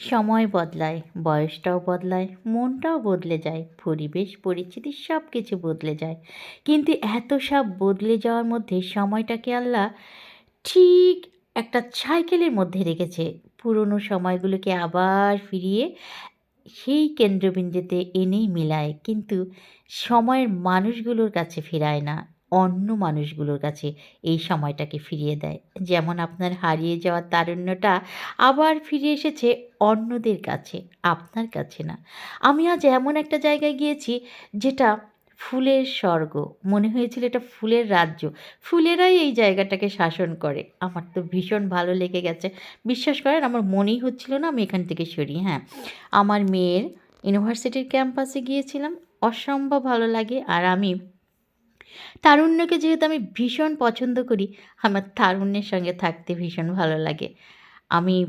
সময় বদলায়, বয়সটাও বদলায়, মনটাও বদলে যায়, পরিবেশ পরিস্থিতি সব কিছু বদলে যায়। কিন্তু এত সব বদলে যাওয়ার মধ্যে সময়টাকে আল্লাহ ঠিক একটা সাইকেলের মধ্যে রেখেছে। পুরনো সময়গুলোকে আবার ফিরিয়ে সেই কেন্দ্রবিন্দুতে এনেই মিলায়। কিন্তু সময়ের মানুষগুলোর কাছে ফেরায় না। অন্য মানুষগুলোর কাছে এই সময়টাকে ফিরিয়ে দেয়। যেমন আপনার হারিয়ে যাওয়া তারুণ্যটা আবার ফিরে এসেছে অন্যদের কাছে, আপনার কাছে না। আমি আজ এমন একটা জায়গায় গিয়েছি যেটা ফুলের স্বর্গ। মনে হয়েছিল এটা ফুলের রাজ্য। ফুলেরাই এই জায়গাটাকে শাসন করে। আমার তো ভীষণ ভালো লেগে গেছে। বিশ্বাস করেন আমার মনেই হচ্ছিল না আমি এখান থেকে সরি। হ্যাঁ, আমার মেয়ের ইউনিভার্সিটির ক্যাম্পাসে গিয়েছিলাম। অসম্ভব ভালো লাগে। আর আমি তারুণ্যকে যেহেতু আমি ভীষণ পছন্দ করি, আমার তারুণ্যের সঙ্গে থাকতে ভীষণ ভালো লাগে। আমি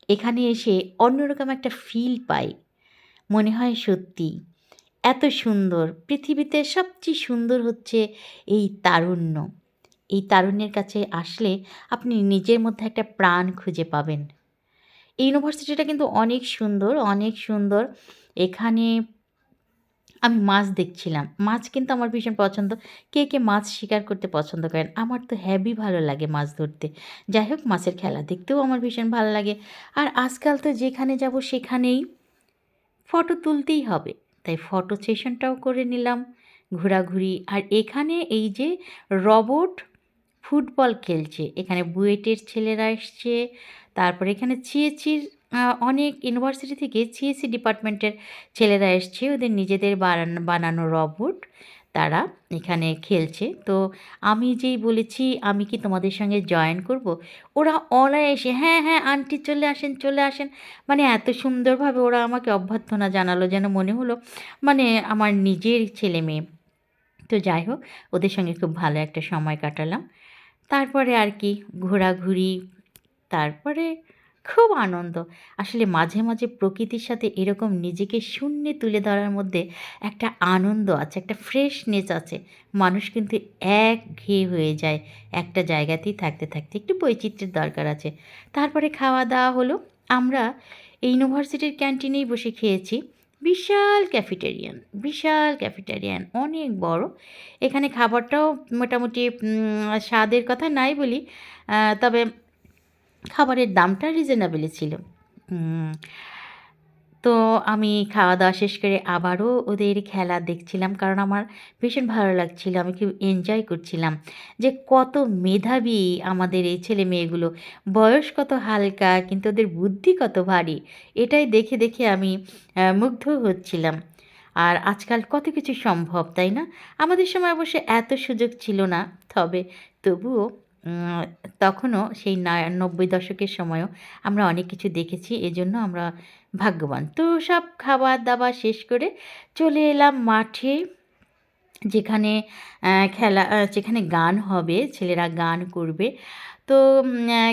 এখানে এসে অন্যরকম একটা ফিল পাই। মনে হয় সত্যি এত সুন্দর, পৃথিবীতে সবচেয়ে সুন্দর হচ্ছে এই তারুণ্য। এই তারুণ্যের কাছে আসলে আপনি নিজের মধ্যে একটা প্রাণ খুঁজে পাবেন। এই ইউনিভার্সিটিটা কিন্তু অনেক সুন্দর, অনেক সুন্দর। এখানে আমি মাছ দেখছিলাম। মাছ কিন্তু আমার ভীষণ পছন্দ। কে, কে মাছ শিকার করতে পছন্দ করেন? আমার তো হেবি ভালো লাগে মাছ ধরতে। যাই হোক মাছের খেলা দেখতেও আমার ভীষণ ভালো লাগে। আর আজকাল তো যেখানে যাব সেখানেই ফটো তুলতেই হবে। তাই ফটো সেশনটাও করে নিলাম, ঘোরাঘুরি। আর এখানে এই যে রোবট ফুটবল খেলছে। এখানে বুয়েটের ছেলেরা এসছে। তারপরে এখানে সিএসসির অনেক ইউনিভার্সিটি থেকে সিএসসি ডিপার্টমেন্টের ছেলেরা এসছে। ওদের নিজেদের বানানো রোবট তারা এখানে খেলছে। তো আমি যেই বলেছি, "আমি কি তোমাদের সঙ্গে জয়েন করব?" ওরা অনায়াসে, "হ্যাঁ, হ্যাঁ আন্টি চলে আসেন, চলে আসেন।" মানে এত সুন্দরভাবে ওরা আমাকে অভ্যর্থনা জানালো যেন মনে হলো মানে আমার নিজের ছেলেমেয়ে। তো যাই হোক ওদের সঙ্গে খুব ভালো একটা সময় কাটালাম। তারপরে আর কি ঘোরাঘুরি, তারপরে খুব আনন্দ। আসলে মাঝে, মাঝে প্রকৃতির সাথে এরকম নিজেকে শূন্যে তুলে ধরার মধ্যে একটা আনন্দ আছে, একটা ফ্রেশনেস আছে। মানুষ কিন্তু একঘেয়ে হয়ে যায় একটা জায়গাতেই থাকতে, থাকতে। একটু বৈচিত্র্যের দরকার আছে। তারপরে খাওয়া-দাওয়া হলো। আমরা এই ইউনিভার্সিটির ক্যান্টিনেই বসে খেয়েছি। বিশাল ক্যাফেটেরিয়ান, বিশাল ক্যাফেটেরিয়ান, অনেক বড়। এখানে খাবারটাও মোটামুটি স্বাদের কথা নাই বলি, তবে খাবারের দামটা রিজনেবলই ছিল। উম তো আমি খাওয়া-দাওয়া শেষ করে আবারও ওদের খেলা দেখছিলাম। কারণ আমার ভীষণ ভালো লাগছিল। আমি খুব এনজয় করছিলাম যে কত মেধাবী আমাদের এই ছেলেমেয়েগুলো। বয়স কত হালকা কিন্তু ওদের বুদ্ধি কত ভারী। এটাই দেখে, দেখে আমি মুগ্ধ হচ্ছিলাম। আর আজকাল কত কিছু সম্ভব, তাই না? আমাদের সময় অবশ্য এত সুযোগ ছিল না। তবুও উম তখনও সেই ৯০ দশকের সময়ও আমরা অনেক কিছু দেখেছি। এজন্য আমরা ভাগ্যবান। তো সব খাবার-দাবার শেষ করে চলে এলাম মাঠে। যেখানে যেখানে গান হবে, ছেলেরা গান করবে। তো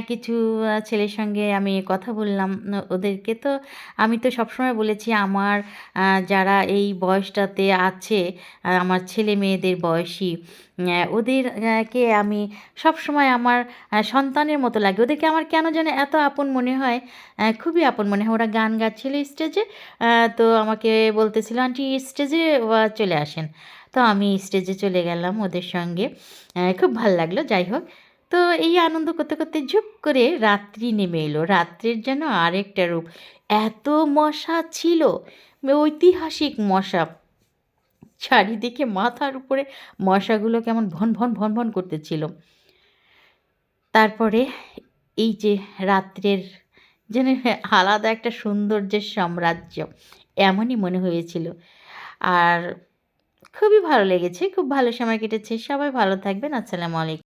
কিছু ছেলের সঙ্গে আমি কথা বললাম। ওদেরকে তো আমি তো সবসময় বলেছি আমার যারা এই বয়সটাতে আছে, আমার ছেলে-মেয়েদের বয়সী, ওদের কে আমি সবসময় আমার সন্তানের মতো লাগে। ওদেরকে আমার কেন যেন এত আপন মনে হয়, খুবই আপন মনে হয়। ওরা গান গাচ্ছিল স্টেজে। তো আমাকে বলতেছিল, "আন্টি স্টেজে চলে আসেন।" তো আমি স্টেজে চলে গেলাম ওদের সঙ্গে। খুব ভাল লাগলো। যাই হোক। তো এই আনন্দ করতে, করতে ঝুপ করে রাত্রি নেমে এলো। রাত্রের যেন আরেকটা রূপ। এত মশা ছিল, ঐতিহাসিক মশা। চারিদিকে মাথার উপরে মশাগুলো কেমন ভন, ভন, ভন, ভন করতেছিল। তারপরে এই যে রাত্রের যেন আলাদা একটা সৌন্দর্যের সাম্রাজ্য, এমনই মনে হয়েছিল। আর খুবই ভালো লেগেছে। খুব ভালো সময় কেটেছে। সবাই ভালো থাকবেন। আসসালামু আলাইকুম।